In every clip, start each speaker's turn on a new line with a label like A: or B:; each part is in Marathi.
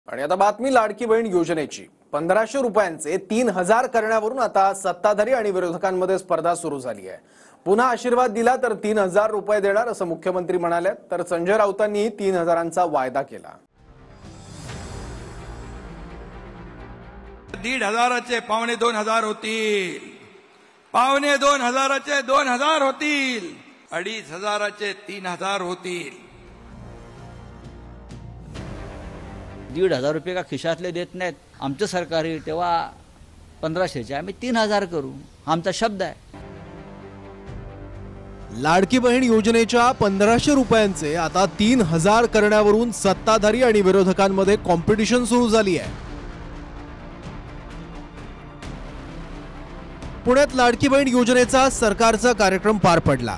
A: आणि आता बातमी लाडकी बहीण योजनेची 1500 रुपयांचे 3000 करण्यावरून आता सत्ताधारी आणि विरोधकांमध्ये स्पर्धा सुरू झाली आहे। पुन्हा आशीर्वाद दिला तर 3000 रुपये देणार असं मुख्यमंत्री म्हणाले, तर संजय राऊतांनी 3000चा वायदा केला।
B: 1500चे 2500 होतील, 2500चे 2000 होतील, 2500चे 3000 होतील।
C: 1500 रुपये का खिशातले देत नाहीत। आमचं सरकार आहे तेव्हा 1500चे आम्ही 3000 करू, आमचा शब्द आहे।
D: लाडकी बहीण योजनेच्या 1500 रुपयांचे आता 3000 करण्यावरून सत्ताधारी आणि विरोधकांमध्ये कॉम्पिटिशन सुरू झाली आहे। पुण्यात लाडकी बहीण योजनेचा सरकारचा कार्यक्रम पार पडला।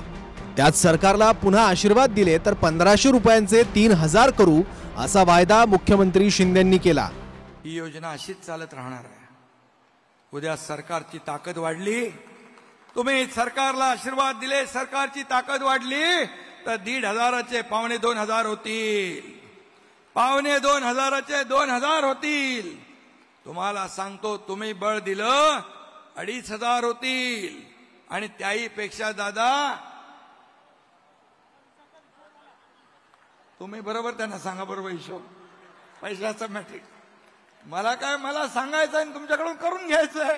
D: त्यात सरकारला पुन्हा आशीर्वाद दिले तर 1500 रुपयांचे 3000 करू असा वायदा मुख्यमंत्री शिंदेंनी केला।
B: ही योजना अशीच चालत राहणार आहे। उद्या सरकारची ताकद वाढली, तुम्ही सरकारला आशीर्वाद दिले, सरकारची ताकद वाढली तर 1500चे 2500 होतील, 2500चे 2000 होतील। तुम्हाला सांगतो, तुम्ही बळ दिलं 2500 होतील आणि त्याही पेक्षा दादा तुम्ही बरोबर त्यांना सांगा, बरोबर हिशोब पैशाचा मॅट्रिक मला काय, मला सांगायचं आणि तुमच्याकडून करून घ्यायचंय।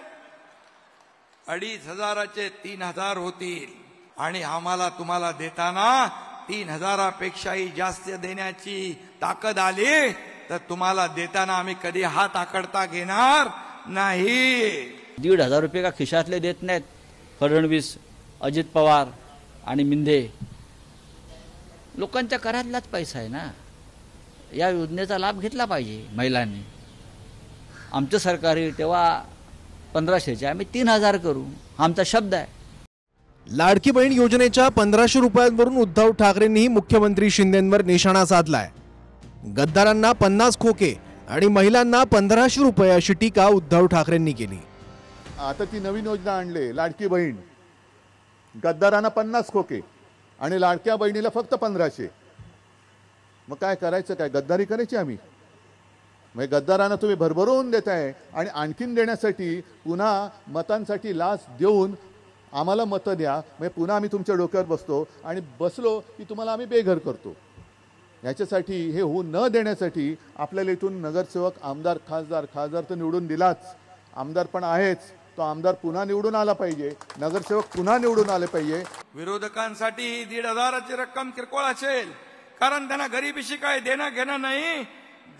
B: 2500चे 3000 होतील आणि आम्हाला तुम्हाला देताना 3000पेक्षाही जास्त देण्याची ताकद आली तर तुम्हाला देताना आम्ही कधी हात आकडता घेणार नाही।
C: 1500 रुपये का खिशातले देत नाहीत। फडणवीस, अजित पवार आणि मिंधे लोकांच्या करातलाच पैसा आहे ना। या योजनेचा लाभ घेतला पाहिजे महिलांनी। आमचं सरकार आहे तेव्हा 1500चे आम्ही 3000 करू, आमचा शब्द आहे।
D: लाडकी बहीण योजनेच्या 1500 रुपयांवरून उद्धव ठाकरेंनी मुख्यमंत्री शिंदेंवर निशाणा साधलाय। गद्दारांना 50 खोके आणि महिलांना 1500 रुपये अशी टीका उद्धव ठाकरेंनी केली।
E: आता ती नवीन योजना आणली लाडकी बहीण, गद्दारांना 50 खोके आणि लाडक्या बहिणीला फक्त 1500। मग काय करायचं, काय गद्दारी करायची आम्ही? मग गद्दारांना तुम्ही भरभरून देताय आणि आणखीन देण्यासाठी पुन्हा मतांसाठी लाच देऊन आम्हाला मतं द्या, मग पुन्हा आम्ही तुमच्या डोक्यावर बसतो आणि बसलो की तुम्हाला आम्ही बेघर करतो। याच्यासाठी हे होऊ न देण्यासाठी आपल्याला इथून नगरसेवक, आमदार, खासदार तर निवडून दिलाच, आमदार पण आहेच, तो आमदार पुन्हा निवडून आला पाहिजे, नगरसेवक पुन्हा निवडून आले पाहिजे।
B: विरोधकांसाठी 1500ची रक्कम किरकोळ असेल, कारण त्यांना गरिबीशी काय देणं घेणं नाही,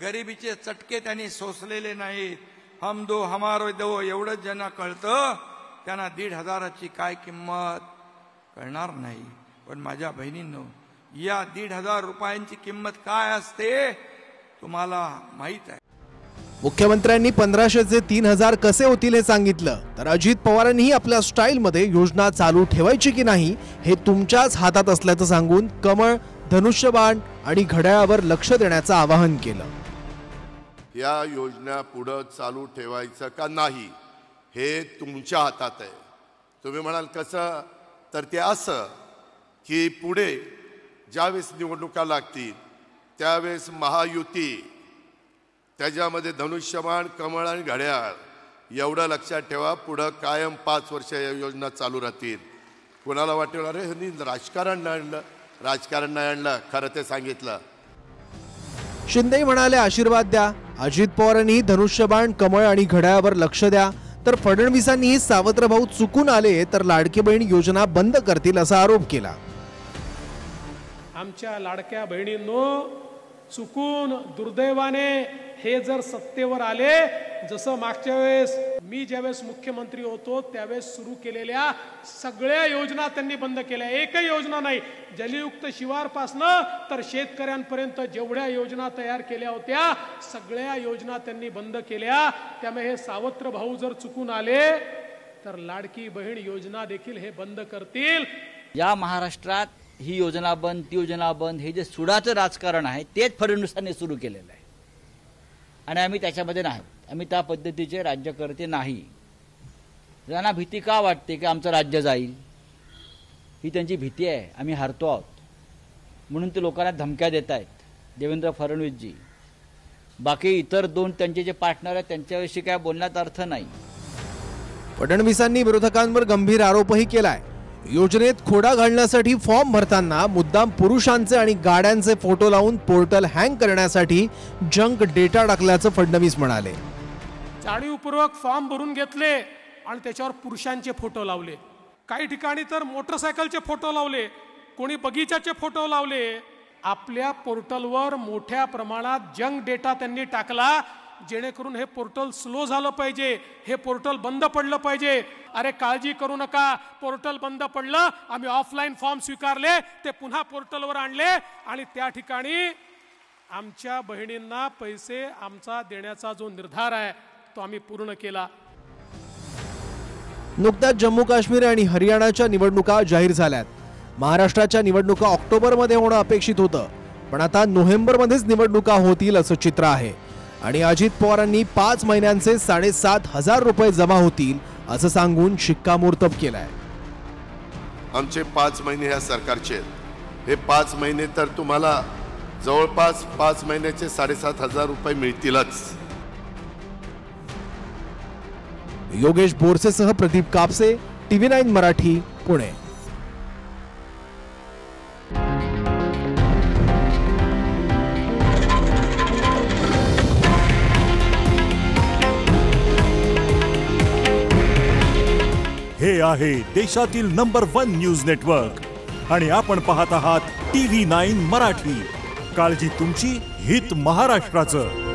B: गरिबीचे चटके त्यांनी सोसलेले नाहीत। हम दो हमारो दो एवढंच ज्यांना कळतं त्यांना 1500ची काय किंमत कळणार नाही। पण माझ्या बहिणींनो, या 1500 रुपयांची किंमत काय असते तुम्हाला माहित आहे।
D: मुख्यमंत्र्यांनी 1500चे 3000 कसे होतील हे सांगितलं, तर अजित पवारांनीही आपल्या स्टाईलमध्ये योजना चालू ठेवायची की नाही हे तुमच्याच हातात असल्याचं सांगून कमळ, धनुष्यबाण आणि घड्याळावर लक्ष देण्याचं आवाहन केलं।
F: या योजना पुढे चालू ठेवायचं का नाही हे तुमच्या हातात आहे। तुम्ही म्हणाल कसं, तर ते असं की पुढे ज्यावेळेस निवडणुका लागतील त्यावेळेस महायुती, त्याच्यामध्ये धनुष्यबाण, कमळ आणि घड्याळ एवढं लक्षात ठेवा, पुढं कायम 5 वर्ष या योजना चालू राहतील। कुणाला वाटेल अरे ह्यांनी राजकारण नाही आणलं, राजकारण नाही आणलं, खरं ते सांगितलं।
D: शिंदे म्हणाले आशीर्वाद द्या, अजित पवारांनी धनुष्यबाण, कमळ आणि घड्याळावर लक्ष द्या, तर फडणवीसांनी सावत्र भाऊ चुकून आले तर लाडकी बहीण योजना बंद करतील असा आरोप केला।
G: आमच्या लाडक्या बहिणींनो, चुकून दुर्दैवाने हे जर सत्तेवर आले, जसं मागच्या वेळेस मी ज्यावेळेस मुख्यमंत्री होतो त्यावेळेस सुरू केलेल्या सगळ्या योजना त्यांनी बंद केल्या। एकही योजना नाही, जलयुक्त शिवारपासनं तर शेतकऱ्यांपर्यंत जेवढ्या योजना तयार केल्या होत्या सगळ्या योजना त्यांनी बंद केल्या। त्यामुळे हे सावत्र भाऊ जर चुकून आले तर लाडकी बहीण योजना देखील हे बंद करतील।
C: या महाराष्ट्रात ही योजना बंद, ती योजना बंद, हे जे सुडाचं राजकारण आहे तेच फडणवीसांनी सुरू केलेलं आहे आणि आम्ही त्याच्यामध्ये नाही। आम्ही त्या पद्धतीचे राज्यकर्ते नाही। त्यांना भीती का वाटते की आमचं राज्य जाईल, ही त्यांची भीती आहे। आम्ही हारतो आहोत म्हणून ते लोकांना धमक्या देत आहेत देवेंद्र फडणवीसजी। बाकी इतर दोन त्यांचे जे पार्टनर आहेत त्यांच्याविषयी काय बोलण्यात अर्थ नाही.
D: फडणवीसांनी विरोधकांवर गंभीर आरोपही केलाय. योजनेत खोडा घालण्यासाठी फॉर्म भरताना मुद्दाम पुरुषांचे आणि गाड्यांचे फोटो लावून पोर्टल हँग करण्यासाठी जंक डेटा टाकल्याचं फडणवीस म्हणाले.
G: जाणीवपूर्वक फॉर्म भरून घेतले आणि त्याच्यावर पुरुषांचे फोटो लावले. काही ठिकाणी तर मोटरसायकलचे फोटो लावले, कोणी बगीचाचे फोटो लावले. आपल्या पोर्टलवर मोठ्या प्रमाणात जंक डेटा त्यांनी टाकला, जेणेकरून हे पोर्टल स्लो झालं पाहिजे, हे पोर्टल बंद पडलं पाहिजे. अरे काळजी करू नका, पोर्टल बंद पडलं, आम्ही ऑफलाईन फॉर्म स्वीकारले, ते पुन्हा पोर्टलवर आणले आणि त्या ठिकाणी आमच्या बहिणींना पैसे आमचा देण्याचा जो निर्धार आहे तो आम्ही पूर्ण केला.
D: नुकत्याच जम्मू काश्मीर आणि हरियाणाच्या निवडणुका जाहीर झाल्यात. महाराष्ट्राच्या निवडणुका ऑक्टोबरमध्ये होणं अपेक्षित होतं, पण आता नोव्हेंबरमध्येच निवडणुका होतील असं चित्र आहे. आणि अजित पवारांनी 5 महिन्यांचे 7,500 रुपये जमा होतील असं सांगून शिक्कामोर्तब केलाय.
F: आमचे 5 महिने ह्या सरकारचे, हे 5 महिने तर तुम्हाला जवळपास 5 महिन्याचे 7,500 रुपये मिळतीलच.
D: योगेश बोरसेसह प्रदीप कापसे, TV9 मराठी, पुणे.
H: हे आहे देशातील नंबर 1 न्यूज नेटवर्क आणि आपण पाहत आहात TV9 मराठी. काळजी तुमची, हित महाराष्ट्राचं.